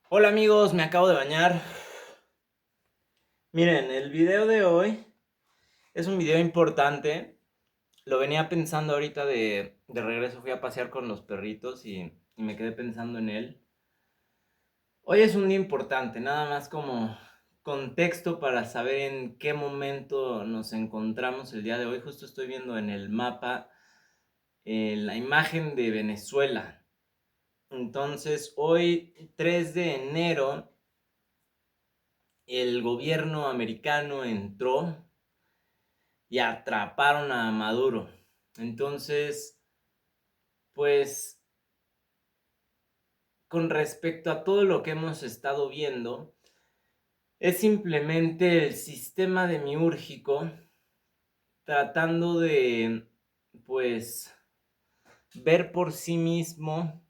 Hola amigos, me acabo de bañar. Miren, el video de hoy es un video importante. Lo venía pensando ahorita de regreso. Fui a pasear con los perritos y me quedé pensando en él. Hoy es un día importante, nada más como contexto para saber en qué momento nos encontramos el día de hoy. Justo estoy viendo en el mapa la imagen de Venezuela. Entonces, hoy 3 de enero el gobierno americano entró y atraparon a Maduro. Entonces, pues, con respecto a todo lo que hemos estado viendo, es simplemente el sistema demiúrgico tratando de, pues, ver por sí mismo.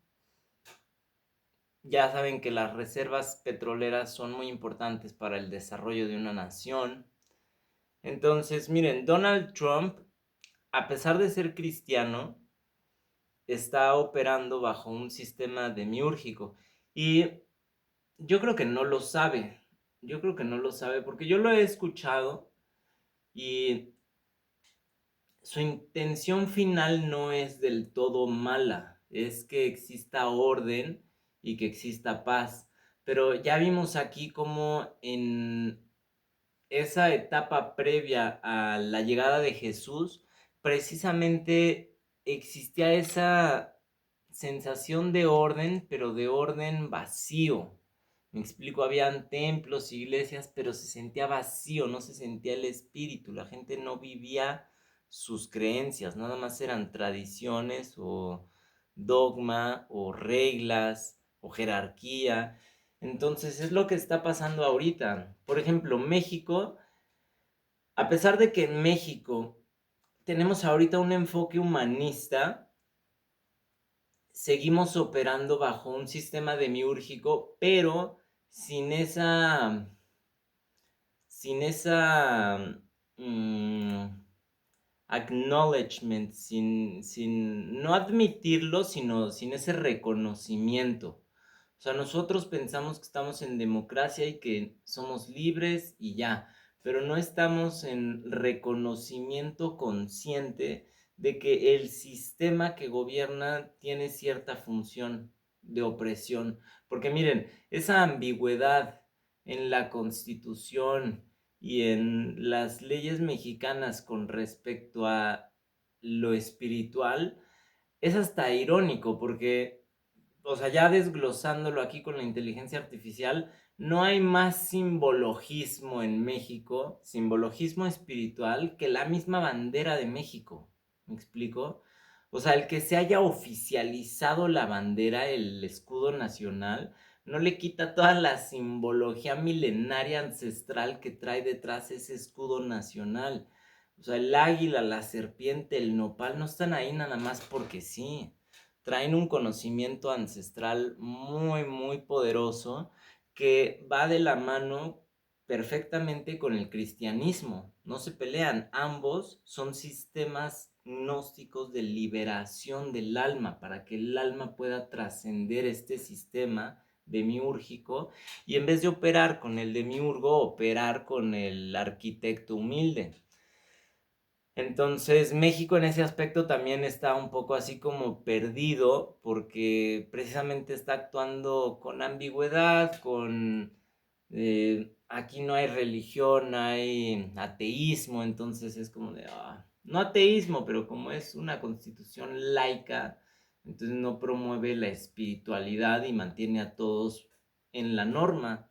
Ya saben que las reservas petroleras son muy importantes para el desarrollo de una nación. Entonces, miren, Donald Trump, a pesar de ser cristiano, está operando bajo un sistema demiúrgico. Y yo creo que no lo sabe. Yo creo que no lo sabe porque yo lo he escuchado y su intención final no es del todo mala. Es que exista orden y que exista paz. Pero ya vimos aquí como en esa etapa previa a la llegada de Jesús, precisamente existía esa sensación de orden, pero de orden vacío. Me explico, habían templos, iglesias, pero se sentía vacío, no se sentía el espíritu, la gente no vivía sus creencias, nada más eran tradiciones o dogma o reglas o jerarquía. Entonces es lo que está pasando ahorita. Por ejemplo, México, a pesar de que en México tenemos ahorita un enfoque humanista, seguimos operando bajo un sistema demiúrgico, pero sin esa, sin esa acknowledgement, sin no admitirlo, sino sin ese reconocimiento. O sea, nosotros pensamos que estamos en democracia y que somos libres y ya, pero no estamos en reconocimiento consciente de que el sistema que gobierna tiene cierta función de opresión. Porque miren, esa ambigüedad en la Constitución y en las leyes mexicanas con respecto a lo espiritual es hasta irónico porque, o sea, ya desglosándolo aquí con la inteligencia artificial, no hay más simbologismo en México, simbologismo espiritual, que la misma bandera de México. ¿Me explico? O sea, el que se haya oficializado la bandera, el escudo nacional, no le quita toda la simbología milenaria ancestral que trae detrás ese escudo nacional. O sea, el águila, la serpiente, el nopal no están ahí nada más porque sí. Traen un conocimiento ancestral muy, muy poderoso que va de la mano perfectamente con el cristianismo. No se pelean, ambos son sistemas gnósticos de liberación del alma para que el alma pueda trascender este sistema demiúrgico y en vez de operar con el demiurgo, operar con el arquitecto humilde. Entonces México en ese aspecto también está un poco así como perdido porque precisamente está actuando con ambigüedad, con aquí no hay religión, hay ateísmo, entonces es como de, no ateísmo, pero como es una constitución laica, entonces no promueve la espiritualidad y mantiene a todos en la norma.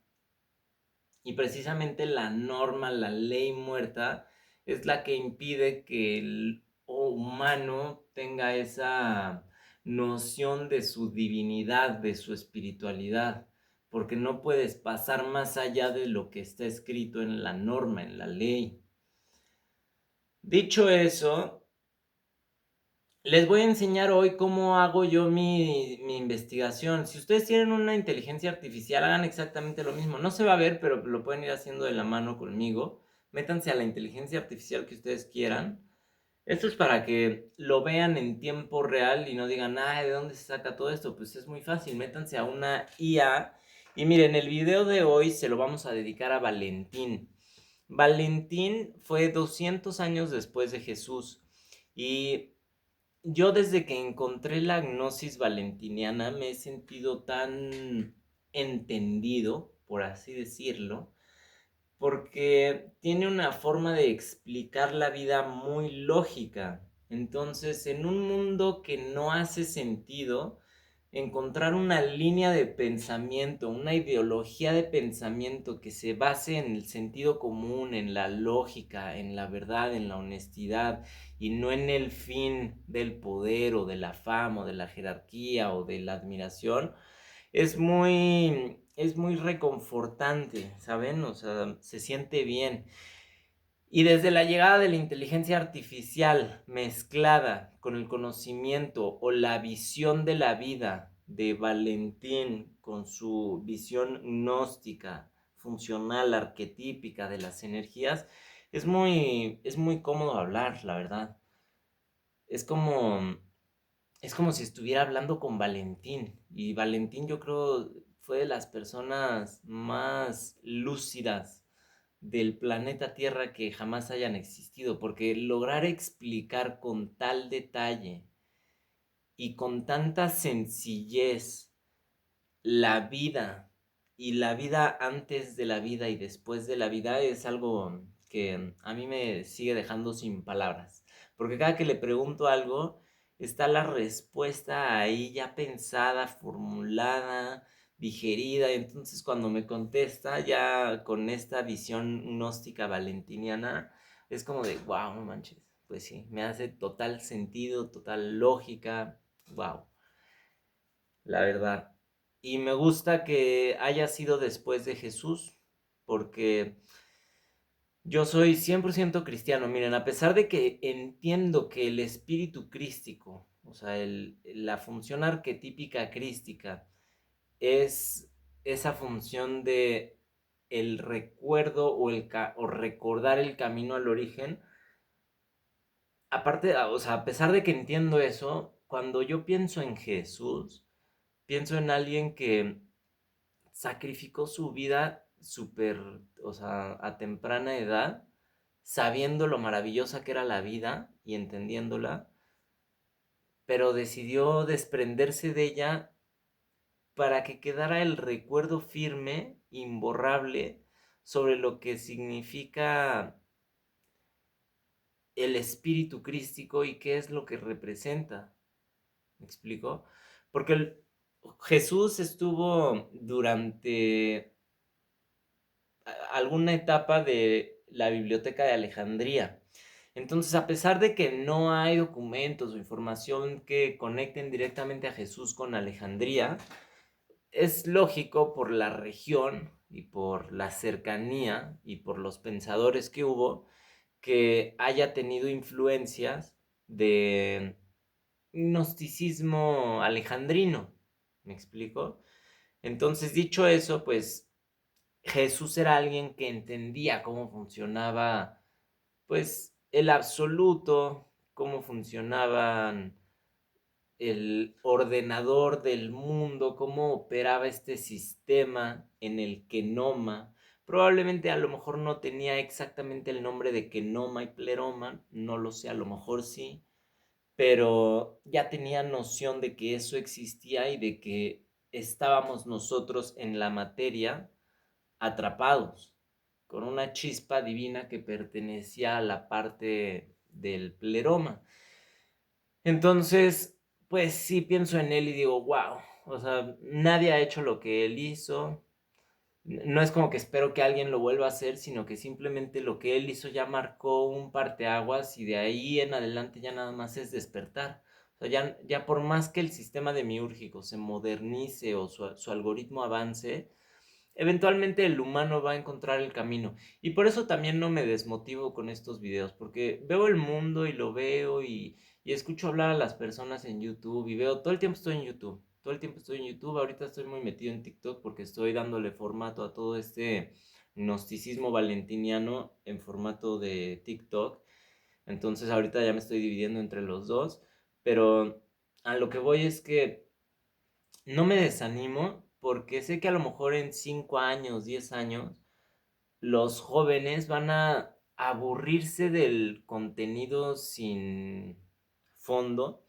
Y precisamente la norma, la ley muerta, es la que impide que el humano tenga esa noción de su divinidad, de su espiritualidad, porque no puedes pasar más allá de lo que está escrito en la norma, en la ley. Dicho eso, Les voy a enseñar hoy cómo hago yo mi investigación. Si ustedes tienen una inteligencia artificial, hagan exactamente lo mismo. No se va a ver, pero lo pueden ir haciendo de la mano conmigo. Métanse a la inteligencia artificial que ustedes quieran. Esto es para que lo vean en tiempo real y no digan, ay, ¿de dónde se saca todo esto? Pues es muy fácil, métanse a una IA. Y miren, el video de hoy se lo vamos a dedicar a Valentín. Valentín fue 200 años después de Jesús. Y yo desde que encontré la gnosis valentiniana me he sentido tan entendido, por así decirlo, porque tiene una forma de explicar la vida muy lógica. Entonces, en un mundo que no hace sentido, encontrar una línea de pensamiento, una ideología de pensamiento que se base en el sentido común, en la lógica, en la verdad, en la honestidad, y no en el fin del poder o de la fama o de la jerarquía o de la admiración, es muy reconfortante, ¿saben? O sea, se siente bien. Y desde la llegada de la inteligencia artificial mezclada con el conocimiento o la visión de la vida de Valentín con su visión gnóstica, funcional, arquetípica de las energías, es muy cómodo hablar, la verdad. Es como, es como si estuviera hablando con Valentín. Y Valentín yo creo fue de las personas más lúcidas del planeta Tierra que jamás hayan existido, porque lograr explicar con tal detalle y con tanta sencillez la vida y la vida antes de la vida y después de la vida es algo que a mí me sigue dejando sin palabras. Porque cada que le pregunto algo, está la respuesta ahí ya pensada, formulada, digerida. Entonces cuando me contesta ya con esta visión gnóstica valentiniana, es como de, wow, no manches. Pues sí, me hace total sentido, total lógica. Wow, la verdad. Y me gusta que haya sido después de Jesús, porque yo soy 100% cristiano. Miren, a pesar de que entiendo que el espíritu crístico, o sea, la función arquetípica crística, es esa función de el recuerdo o recordar el camino al origen. Aparte, o sea, a pesar de que entiendo eso, cuando yo pienso en Jesús, pienso en alguien que sacrificó su vida súper, o sea, a temprana edad, sabiendo lo maravillosa que era la vida y entendiéndola, pero decidió desprenderse de ella para que quedara el recuerdo firme, imborrable, sobre lo que significa el espíritu crístico y qué es lo que representa. ¿Me explico? Porque Jesús estuvo durante alguna etapa de la Biblioteca de Alejandría. Entonces, a pesar de que no hay documentos o información que conecten directamente a Jesús con Alejandría, es lógico por la región y por la cercanía y por los pensadores que hubo que haya tenido influencias de gnosticismo alejandrino. ¿Me explico? Entonces, dicho eso, pues Jesús era alguien que entendía cómo funcionaba, pues, el absoluto, cómo funcionaban el ordenador del mundo, cómo operaba este sistema en el Kenoma. Probablemente a lo mejor no tenía exactamente el nombre de Kenoma y Pleroma, no lo sé, a lo mejor sí, pero ya tenía noción de que eso existía y de que estábamos nosotros en la materia atrapados con una chispa divina que pertenecía a la parte del pleroma. Entonces, pues sí pienso en él y digo, wow, o sea, nadie ha hecho lo que él hizo. No es como que espero que alguien lo vuelva a hacer, sino que simplemente lo que él hizo ya marcó un parteaguas y de ahí en adelante ya nada más es despertar. O sea, ya por más que el sistema demiúrgico se modernice o su algoritmo avance, eventualmente el humano va a encontrar el camino. Y por eso también no me desmotivo con estos videos, porque veo el mundo y lo veo y escucho hablar a las personas en YouTube y veo, todo el tiempo estoy en YouTube, todo el tiempo estoy en YouTube, ahorita estoy muy metido en TikTok porque estoy dándole formato a todo este gnosticismo valentiniano en formato de TikTok. Entonces ahorita ya me estoy dividiendo entre los dos, pero a lo que voy es que no me desanimo porque sé que a lo mejor en 5 años, 10 años, los jóvenes van a aburrirse del contenido sin fondo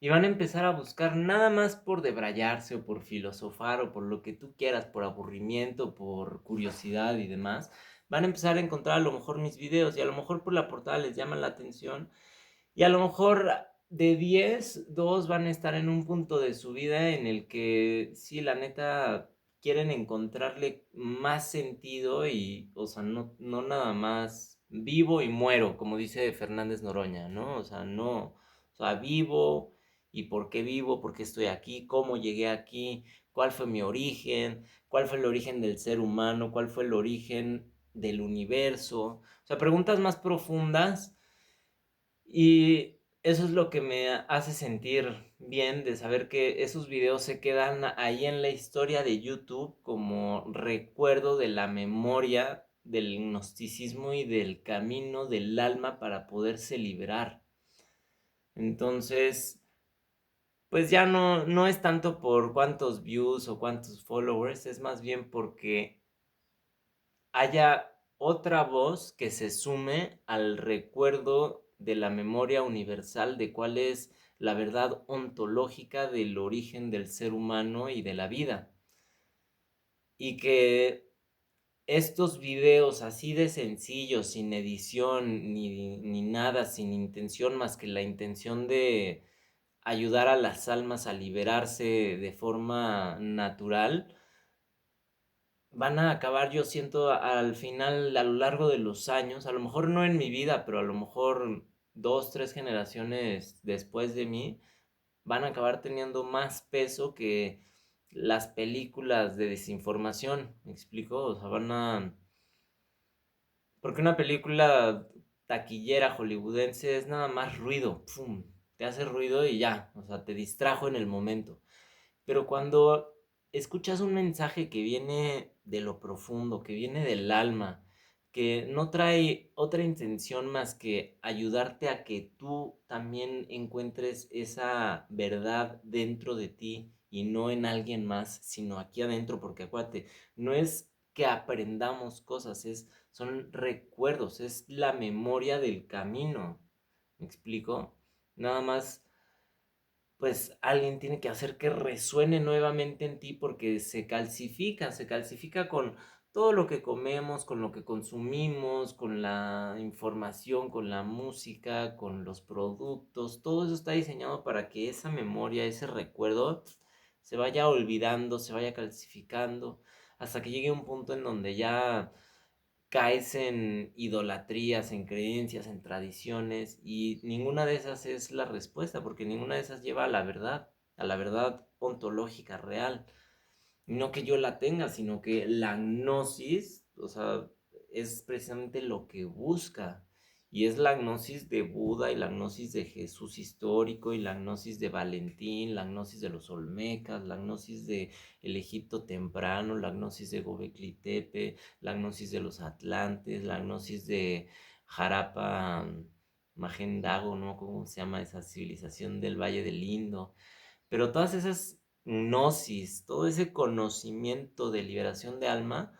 y van a empezar a buscar nada más por debrayarse o por filosofar o por lo que tú quieras, por aburrimiento, por curiosidad y demás. Van a empezar a encontrar a lo mejor mis videos y a lo mejor por la portada les llaman la atención y a lo mejor de 10 2 van a estar en un punto de su vida en el que sí, la neta, quieren encontrarle más sentido y, o sea, no nada más vivo y muero, como dice Fernández Noroña, ¿no? O sea, no, o sea, vivo, por qué estoy aquí, cómo llegué aquí, cuál fue mi origen, cuál fue el origen del ser humano, cuál fue el origen del universo. O sea, preguntas más profundas y eso es lo que me hace sentir bien de saber que esos videos se quedan ahí en la historia de YouTube como recuerdo de la memoria del gnosticismo y del camino del alma para poderse liberar. Entonces, pues ya no es tanto por cuántos views o cuántos followers, es más bien porque haya otra voz que se sume al recuerdo de la memoria universal de cuál es la verdad ontológica del origen del ser humano y de la vida. Y que estos videos así de sencillos, sin edición ni nada, sin intención más que la intención de ayudar a las almas a liberarse de forma natural, van a acabar, yo siento, al final, a lo largo de los años, a lo mejor no en mi vida, pero a lo mejor 2, 3 generaciones después de mí, van a acabar teniendo más peso que las películas de desinformación, ¿me explico? O sea, van a... Porque una película taquillera hollywoodense es nada más ruido, ¡pum! Te hace ruido y ya, o sea, te distrajo en el momento. Pero cuando escuchas un mensaje que viene de lo profundo, que viene del alma, que no trae otra intención más que ayudarte a que tú también encuentres esa verdad dentro de ti y no en alguien más, sino aquí adentro, porque acuérdate, no es que aprendamos cosas, son recuerdos, es la memoria del camino. ¿Me explico? Nada más pues alguien tiene que hacer que resuene nuevamente en ti porque se calcifica con todo lo que comemos, con lo que consumimos, con la información, con la música, con los productos, todo eso está diseñado para que esa memoria, ese recuerdo se vaya olvidando, se vaya calcificando, hasta que llegue un punto en donde ya caes en idolatrías, en creencias, en tradiciones, y ninguna de esas es la respuesta, porque ninguna de esas lleva a la verdad ontológica real. No que yo la tenga, sino que la gnosis, o sea, es precisamente lo que busca. Y es la gnosis de Buda y la gnosis de Jesús histórico y la gnosis de Valentín, la gnosis de los Olmecas, la gnosis de el Egipto temprano, la gnosis de Gobekli Tepe, la gnosis de los Atlantes, la gnosis de Harappa, Mohenjo-Daro, ¿no? ¿Cómo se llama esa civilización del Valle del Indo? Pero todas esas gnosis, todo ese conocimiento de liberación de alma,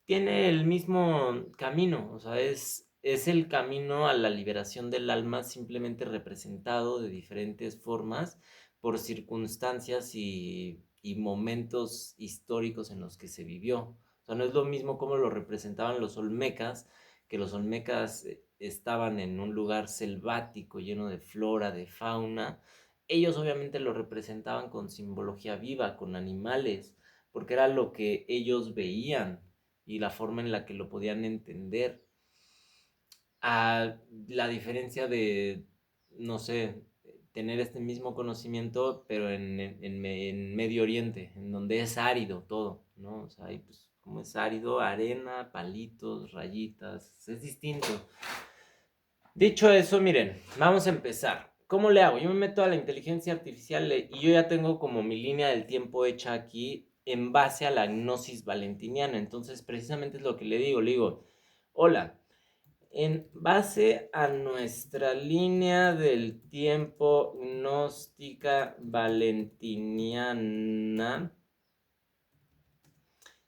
tiene el mismo camino, o sea, es el camino a la liberación del alma simplemente representado de diferentes formas por circunstancias y momentos históricos en los que se vivió. O sea, no es lo mismo como lo representaban los olmecas, que los olmecas estaban en un lugar selvático lleno de flora, de fauna. Ellos obviamente lo representaban con simbología viva, con animales, porque era lo que ellos veían y la forma en la que lo podían entender. A la diferencia de, no sé, tener este mismo conocimiento, pero en Medio Oriente, en donde es árido todo, ¿no? O sea, ahí pues como es árido, arena, palitos, rayitas, es distinto. Dicho eso, miren, vamos a empezar. ¿cómo le hago? Yo me meto a la inteligencia artificial y yo ya tengo como mi línea del tiempo hecha aquí en base a la gnosis valentiniana. Entonces, precisamente es lo que le digo, hola, en base a nuestra línea del tiempo gnóstica valentiniana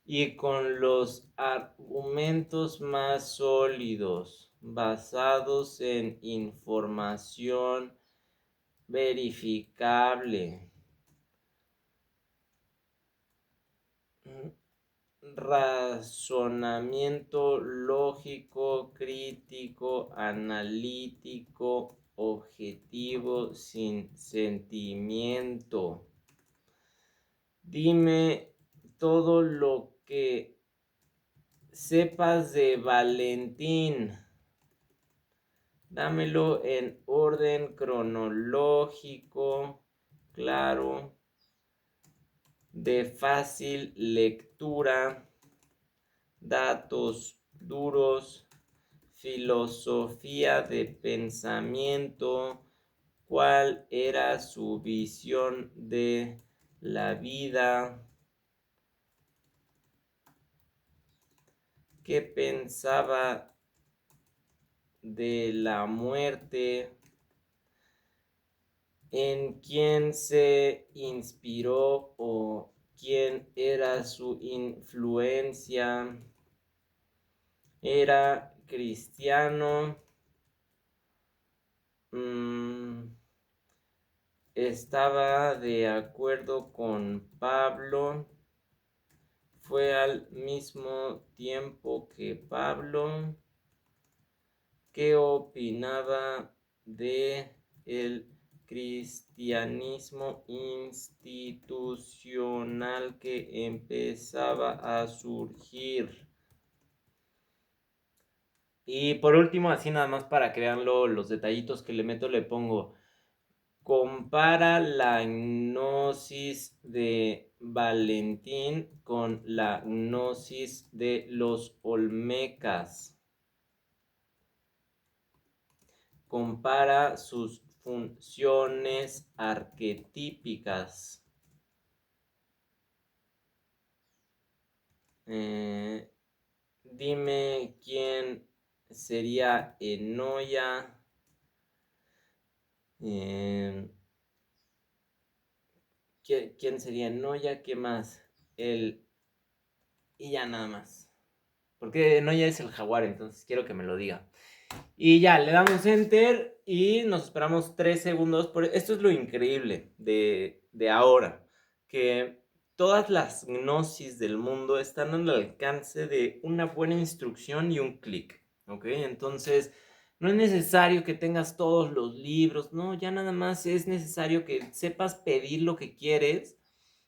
y con los argumentos más sólidos basados en información verificable, razonamiento lógico, crítico, analítico, objetivo, sin sentimiento. Dime todo lo que sepas de Valentín. Dámelo en orden cronológico, claro, de fácil lectura, datos duros, filosofía de pensamiento, cuál era su visión de la vida, qué pensaba de la muerte, en quién se inspiró o quién era su influencia, era cristiano, estaba de acuerdo con Pablo, fue al mismo tiempo que Pablo, qué opinaba de el cristianismo institucional que empezaba a surgir. Y por último, así nada más para que vean los detallitos que le meto, le pongo, compara la gnosis de Valentín con la gnosis de los olmecas. Compara sus funciones arquetípicas. Dime quién sería Enoya. ¿Quién sería Enoya? ¿Qué más? Y ya nada más. Porque Enoya es el jaguar, entonces quiero que me lo diga. Y ya, le damos enter y nos esperamos 3 segundos. Esto es lo increíble de ahora, que todas las gnosis del mundo están al alcance de una buena instrucción y un clic, ¿ok? Entonces, no es necesario que tengas todos los libros, no, ya nada más es necesario que sepas pedir lo que quieres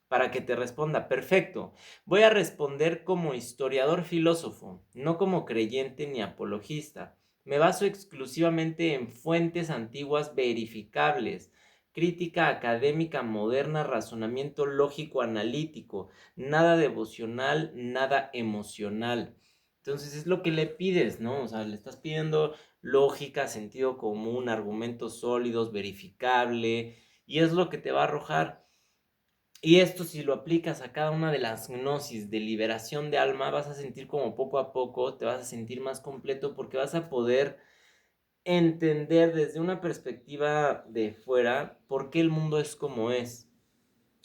para que te responda. Perfecto. Voy a responder como historiador filósofo, no como creyente ni apologista. Me baso exclusivamente en fuentes antiguas verificables, crítica académica moderna, razonamiento lógico analítico, nada devocional, nada emocional. Entonces es lo que le pides, ¿no? O sea, le estás pidiendo lógica, sentido común, argumentos sólidos, verificable, y es lo que te va a arrojar. Y esto, si lo aplicas a cada una de las gnosis de liberación de alma, vas a sentir como poco a poco te vas a sentir más completo, porque vas a poder entender desde una perspectiva de fuera por qué el mundo es como es.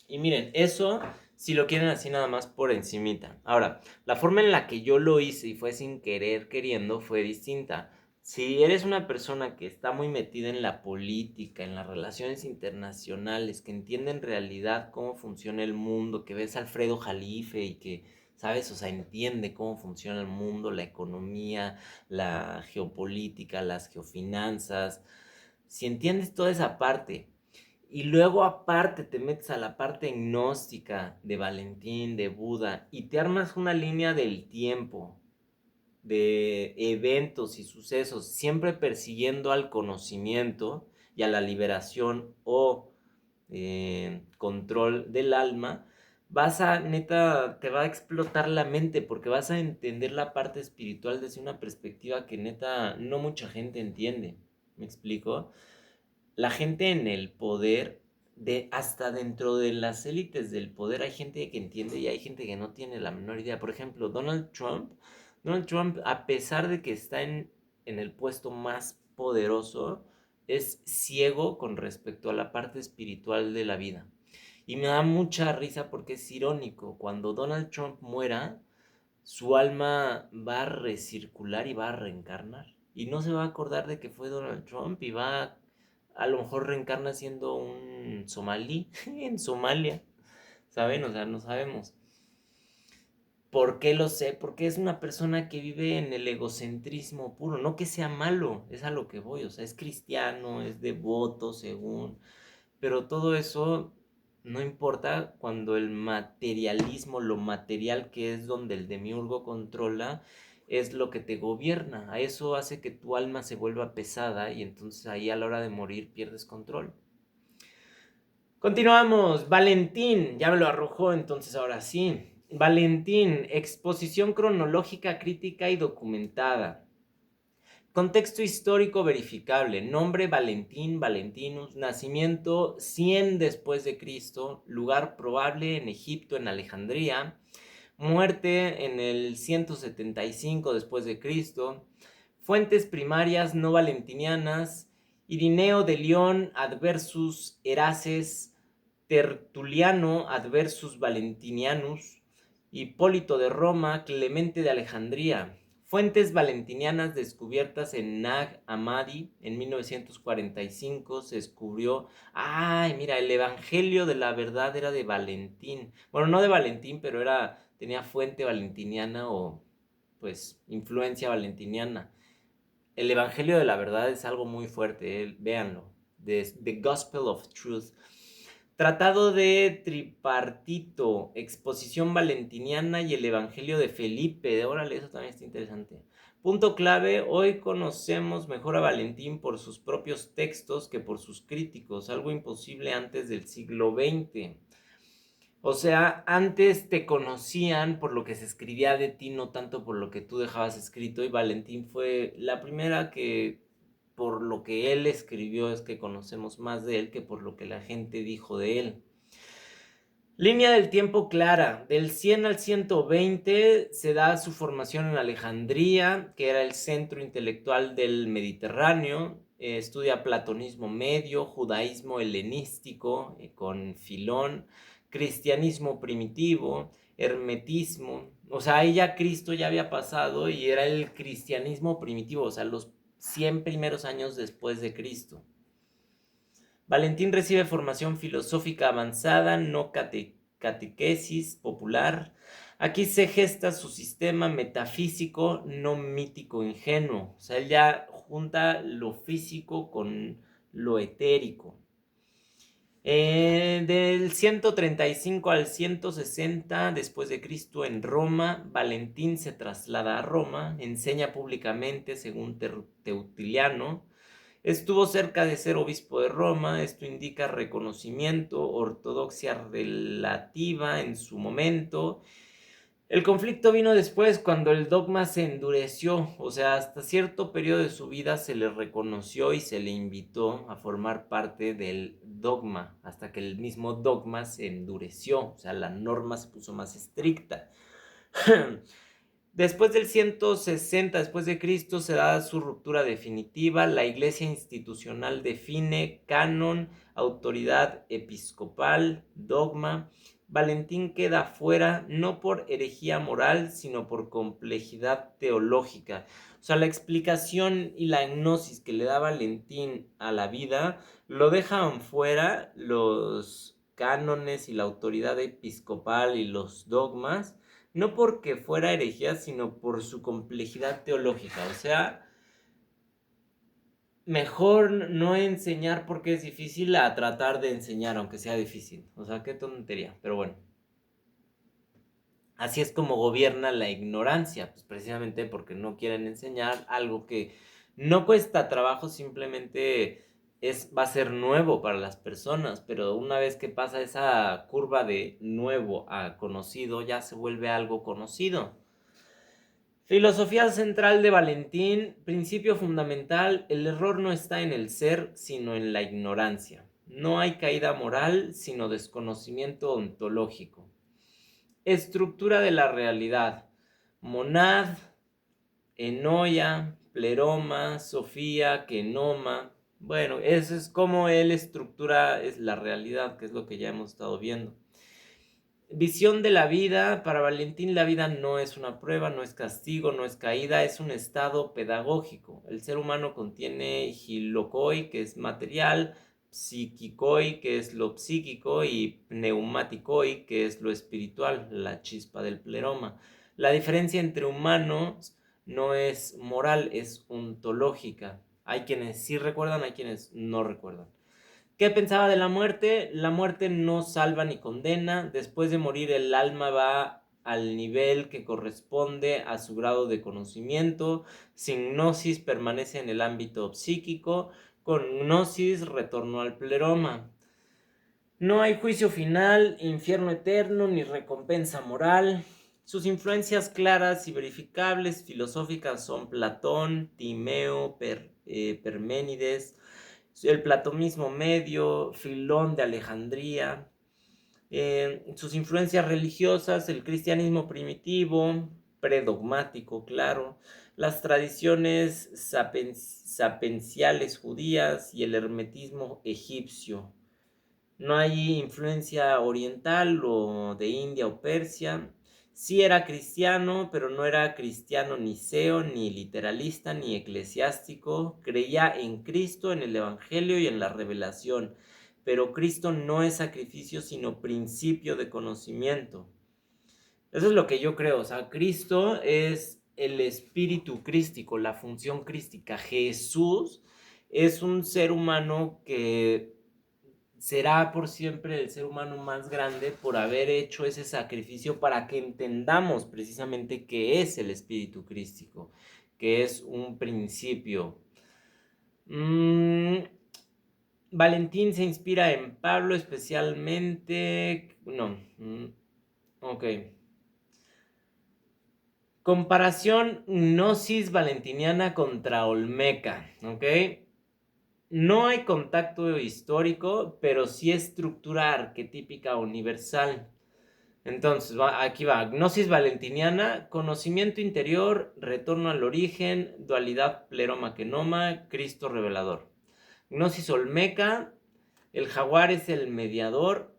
Y miren, eso si lo quieren así nada más por encimita. Ahora, la forma en la que yo lo hice y fue sin querer queriendo fue distinta. Si eres una persona que está muy metida en la política, en las relaciones internacionales, que entiende en realidad cómo funciona el mundo, que ves a Alfredo Jalife y que, ¿sabes? O sea, entiende cómo funciona el mundo, la economía, la geopolítica, las geofinanzas. Si entiendes toda esa parte y luego aparte te metes a la parte gnóstica de Valentín, de Buda, y te armas una línea del tiempo, de eventos y sucesos, siempre persiguiendo al conocimiento y a la liberación o control del alma, neta, te va a explotar la mente porque vas a entender la parte espiritual desde una perspectiva que neta no mucha gente entiende. ¿Me explico? la gente en el poder, hasta dentro de las élites del poder, hay gente que entiende y hay gente que no tiene la menor idea. Por ejemplo, Donald Trump, a pesar de que está en el puesto más poderoso, es ciego con respecto a la parte espiritual de la vida. Y me da mucha risa porque es irónico. Cuando Donald Trump muera, su alma va a recircular y va a reencarnar. Y no se va a acordar de que fue Donald Trump y a lo mejor reencarna siendo un somalí en Somalia. ¿Saben? O sea, no sabemos. ¿Por qué lo sé? Porque es una persona que vive en el egocentrismo puro. No que sea malo, es a lo que voy. O sea, es cristiano, es devoto, según. Pero todo eso no importa cuando el materialismo, lo material que es donde el demiurgo controla, es lo que te gobierna. A eso hace que tu alma se vuelva pesada y entonces ahí a la hora de morir pierdes control. Continuamos. Valentín, ya me lo arrojó, entonces ahora sí. Valentín, exposición cronológica, crítica y documentada. Contexto histórico verificable. Nombre Valentín, Valentinus. Nacimiento 100 después de Cristo. Lugar probable en Egipto, en Alejandría. Muerte en el 175 después de Cristo. Fuentes primarias no valentinianas. Irineo de León adversus Erases. Tertuliano adversus Valentinianus. Hipólito de Roma. Clemente de Alejandría. Fuentes valentinianas descubiertas en Nag Hammadi en 1945 se descubrió, ay, mira, el Evangelio de la Verdad era de Valentín. Bueno, no de Valentín, pero tenía fuente valentiniana o pues influencia valentiniana. El Evangelio de la Verdad es algo muy fuerte, véanlo. The Gospel of Truth. Tratado de Tripartito, Exposición Valentiniana y el Evangelio de Felipe. Órale, eso también está interesante. Punto clave, hoy conocemos mejor a Valentín por sus propios textos que por sus críticos, algo imposible antes del siglo XX. O sea, antes te conocían por lo que se escribía de ti, no tanto por lo que tú dejabas escrito, y Valentín fue la primera que por lo que él escribió es que conocemos más de él que por lo que la gente dijo de él. Línea del tiempo clara. Del 100 al 120 se da su formación en Alejandría, que era el centro intelectual del Mediterráneo. Estudia platonismo medio, judaísmo helenístico con Filón, cristianismo primitivo, hermetismo. O sea, ahí ya Cristo ya había pasado y era el cristianismo primitivo, o sea, los 100 primeros años después de Cristo. Valentín recibe formación filosófica avanzada, no catequesis popular. Aquí se gesta su sistema metafísico, no mítico ingenuo. O sea, él ya junta lo físico con lo etérico. Del 135 al 160 después de Cristo en Roma, Valentín se traslada a Roma, enseña públicamente según Teutiliano. Estuvo cerca de ser obispo de Roma, esto indica reconocimiento, ortodoxia relativa en su momento. El conflicto vino después cuando el dogma se endureció, o sea, hasta cierto periodo de su vida se le reconoció y se le invitó a formar parte del dogma, hasta que el mismo dogma se endureció, o sea, la norma se puso más estricta. Después del 160 después de Cristo se da su ruptura definitiva, la iglesia institucional define canon, autoridad episcopal, dogma. Valentín queda fuera no por herejía moral, sino por complejidad teológica. O sea, la explicación y la gnosis que le da Valentín a la vida lo dejan fuera los cánones y la autoridad episcopal y los dogmas, no porque fuera herejía, sino por su complejidad teológica. O sea, mejor no enseñar porque es difícil a tratar de enseñar aunque sea difícil. O sea, qué tontería, pero bueno. Así es como gobierna la ignorancia, pues precisamente porque no quieren enseñar algo que no cuesta trabajo, simplemente va a ser nuevo para las personas, pero una vez que pasa esa curva de nuevo a conocido, ya se vuelve algo conocido. Filosofía central de Valentín, principio fundamental, el error no está en el ser, sino en la ignorancia. No hay caída moral, sino desconocimiento ontológico. Estructura de la realidad. Monad, enoia, pleroma, sofía, kenoma. Bueno, eso es como él estructura es la realidad, que es lo que ya hemos estado viendo. Visión de la vida. Para Valentín la vida no es una prueba, no es castigo, no es caída, es un estado pedagógico. El ser humano contiene hilokoi, que es material, psiquikoi, que es lo psíquico, y pneumaticoi, que es lo espiritual, la chispa del pleroma. La diferencia entre humanos no es moral, es ontológica. Hay quienes sí recuerdan, hay quienes no recuerdan. ¿Qué pensaba de la muerte? La muerte no salva ni condena. Después de morir el alma va al nivel que corresponde a su grado de conocimiento. Sin gnosis permanece en el ámbito psíquico. Con gnosis retornó al pleroma. No hay juicio final, infierno eterno ni recompensa moral. Sus influencias claras y verificables filosóficas son Platón, Timeo, Perménides, el platonismo medio, Filón de Alejandría. Sus influencias religiosas, el cristianismo primitivo, predogmático, claro, las tradiciones sapenciales judías y el hermetismo egipcio. No hay influencia oriental o de India o Persia. Sí era cristiano, pero no era cristiano niceo, ni literalista, ni eclesiástico. Creía en Cristo, en el Evangelio y en la revelación. Pero Cristo no es sacrificio, sino principio de conocimiento. Eso es lo que yo creo. O sea, Cristo es el espíritu crístico, la función crística. Jesús es un ser humano que será por siempre el ser humano más grande por haber hecho ese sacrificio para que entendamos precisamente qué es el espíritu crístico, que es un principio. Valentín se inspira en Pablo especialmente. No. Ok. Comparación gnosis valentiniana contra Olmeca. Ok. No hay contacto histórico, pero sí estructura arquetípica universal. Entonces, aquí va. Gnosis valentiniana, conocimiento interior, retorno al origen, dualidad pleroma-kenoma, Cristo revelador. Gnosis olmeca, el jaguar es el mediador,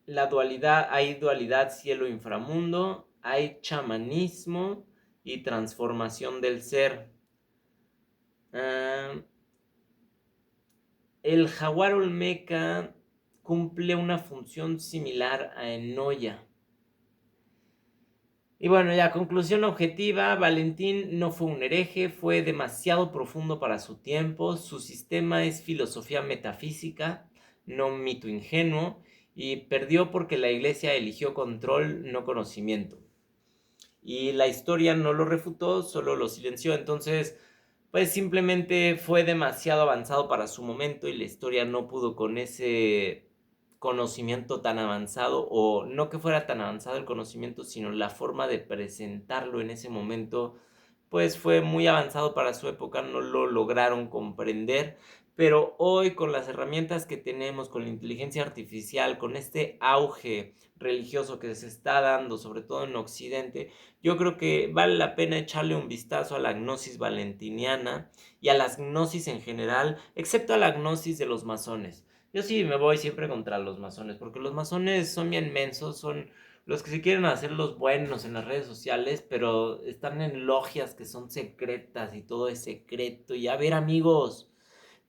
la dualidad, hay dualidad cielo-inframundo, hay chamanismo y transformación del ser. El jaguar olmeca cumple una función similar a Enoya. Y bueno, ya conclusión objetiva, Valentín no fue un hereje, fue demasiado profundo para su tiempo, su sistema es filosofía metafísica, no mito ingenuo, y perdió porque la iglesia eligió control, no conocimiento. Y la historia no lo refutó, solo lo silenció, entonces pues simplemente fue demasiado avanzado para su momento y la historia no pudo con ese conocimiento tan avanzado, o no que fuera tan avanzado el conocimiento, sino la forma de presentarlo en ese momento, pues fue muy avanzado para su época, no lo lograron comprender. Pero hoy con las herramientas que tenemos, con la inteligencia artificial, con este auge religioso que se está dando, sobre todo en Occidente, yo creo que vale la pena echarle un vistazo a la gnosis valentiniana y a las gnosis en general, excepto a la gnosis de los masones. Yo sí me voy siempre contra los masones, porque los masones son bien mensos, son los que se quieren hacer los buenos en las redes sociales, pero están en logias que son secretas y todo es secreto. Y a ver, amigos,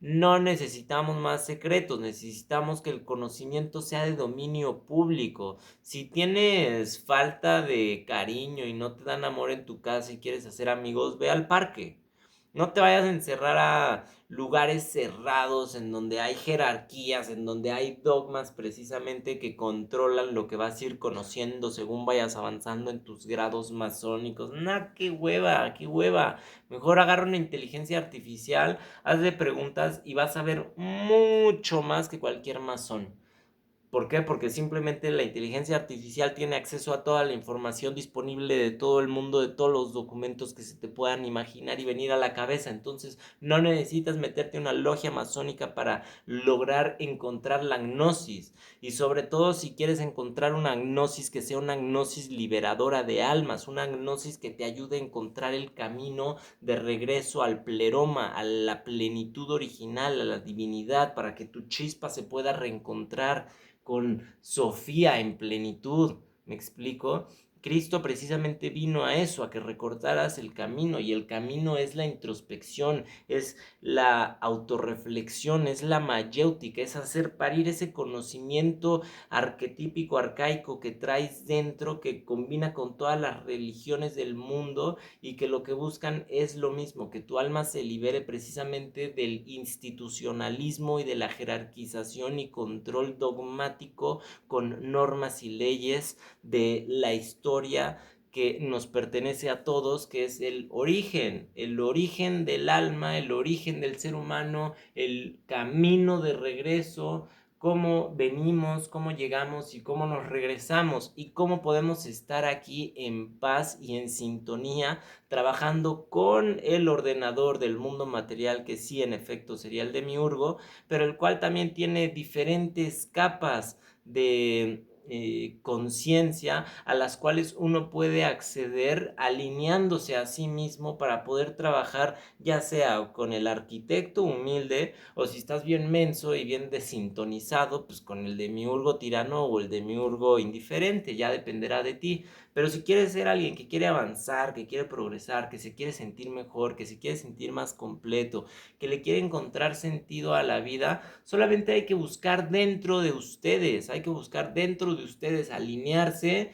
no necesitamos más secretos, necesitamos que el conocimiento sea de dominio público. Si tienes falta de cariño y no te dan amor en tu casa y quieres hacer amigos, ve al parque. No te vayas a encerrar a lugares cerrados en donde hay jerarquías, en donde hay dogmas precisamente que controlan lo que vas a ir conociendo según vayas avanzando en tus grados masónicos. Nah, qué hueva, qué hueva. Mejor agarra una inteligencia artificial, hazle preguntas y vas a ver mucho más que cualquier masón. ¿Por qué? Porque simplemente la inteligencia artificial tiene acceso a toda la información disponible de todo el mundo, de todos los documentos que se te puedan imaginar y venir a la cabeza. Entonces no necesitas meterte en una logia masónica para lograr encontrar la gnosis. Y sobre todo si quieres encontrar una gnosis que sea una gnosis liberadora de almas, una gnosis que te ayude a encontrar el camino de regreso al pleroma, a la plenitud original, a la divinidad, para que tu chispa se pueda reencontrar con Sofía en plenitud. ¿Me explico? Cristo precisamente vino a eso, a que recortaras el camino, y el camino es la introspección, es la autorreflexión, es la mayéutica, es hacer parir ese conocimiento arquetípico, arcaico que traes dentro, que combina con todas las religiones del mundo y que lo que buscan es lo mismo, que tu alma se libere precisamente del institucionalismo y de la jerarquización y control dogmático con normas y leyes de la historia que nos pertenece a todos, que es el origen del alma, el origen del ser humano, el camino de regreso, cómo venimos, cómo llegamos y cómo nos regresamos, y cómo podemos estar aquí en paz y en sintonía, trabajando con el ordenador del mundo material, que sí, en efecto, sería el demiurgo, pero el cual también tiene diferentes capas de conciencia a las cuales uno puede acceder alineándose a sí mismo para poder trabajar, ya sea con el arquitecto humilde, o si estás bien menso y bien desintonizado, pues con el demiurgo tirano o el demiurgo indiferente, ya dependerá de ti. Pero si quieres ser alguien que quiere avanzar, que quiere progresar, que se quiere sentir mejor, que se quiere sentir más completo, que le quiere encontrar sentido a la vida, solamente hay que buscar dentro de ustedes, hay que buscar dentro de ustedes, alinearse,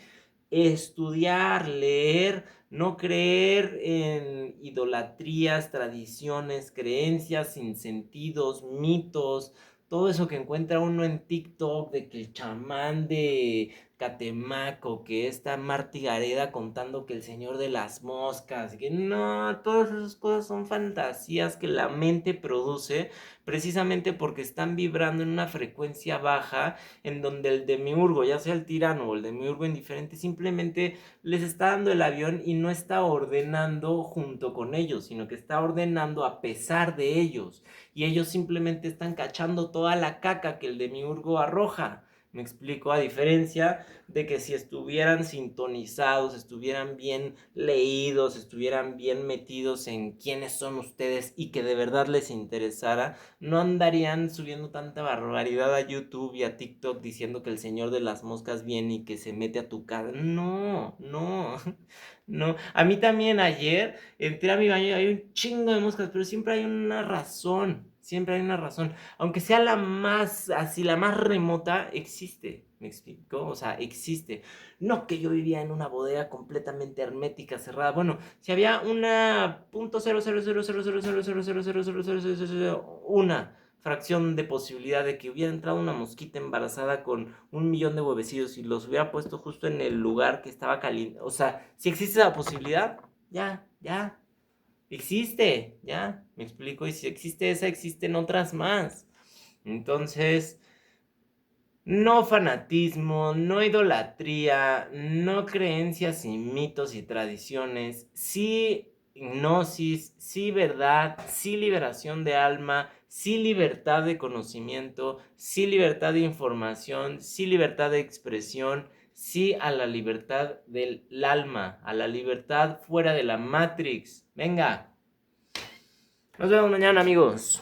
estudiar, leer, no creer en idolatrías, tradiciones, creencias sin sentidos, mitos, todo eso que encuentra uno en TikTok, de que el chamán de Catemaco, que está Marty Gareda contando que el señor de las moscas, que no, todas esas cosas son fantasías que la mente produce precisamente porque están vibrando en una frecuencia baja, en donde el demiurgo, ya sea el tirano o el demiurgo indiferente, simplemente les está dando el avión y no está ordenando junto con ellos, sino que está ordenando a pesar de ellos, y ellos simplemente están cachando toda la caca que el demiurgo arroja. Me explico, a diferencia de que si estuvieran sintonizados, estuvieran bien leídos, estuvieran bien metidos en quiénes son ustedes y que de verdad les interesara, no andarían subiendo tanta barbaridad a YouTube y a TikTok diciendo que el señor de las moscas viene y que se mete a tu casa. No, no, no. A mí también ayer entré a mi baño y hay un chingo de moscas, pero siempre hay una razón. Siempre hay una razón. Aunque sea la más, así, la más remota, existe. ¿Me explico? O sea, existe. No que yo vivía en una bodega completamente hermética, cerrada. Bueno, si había una una fracción de posibilidad de que hubiera entrado una mosquita embarazada con 1 millón de huevecillos y los hubiera puesto justo en el lugar que estaba caliente. O sea, si existe la posibilidad, ya, existe, ya, me explico. Y si existe esa, existen otras más. Entonces, no fanatismo, no idolatría, no creencias y mitos y tradiciones, sí gnosis, sí verdad, sí liberación de alma, sí libertad de conocimiento, sí libertad de información, sí libertad de expresión, sí a la libertad del alma, a la libertad fuera de la Matrix. Venga, nos vemos mañana, amigos.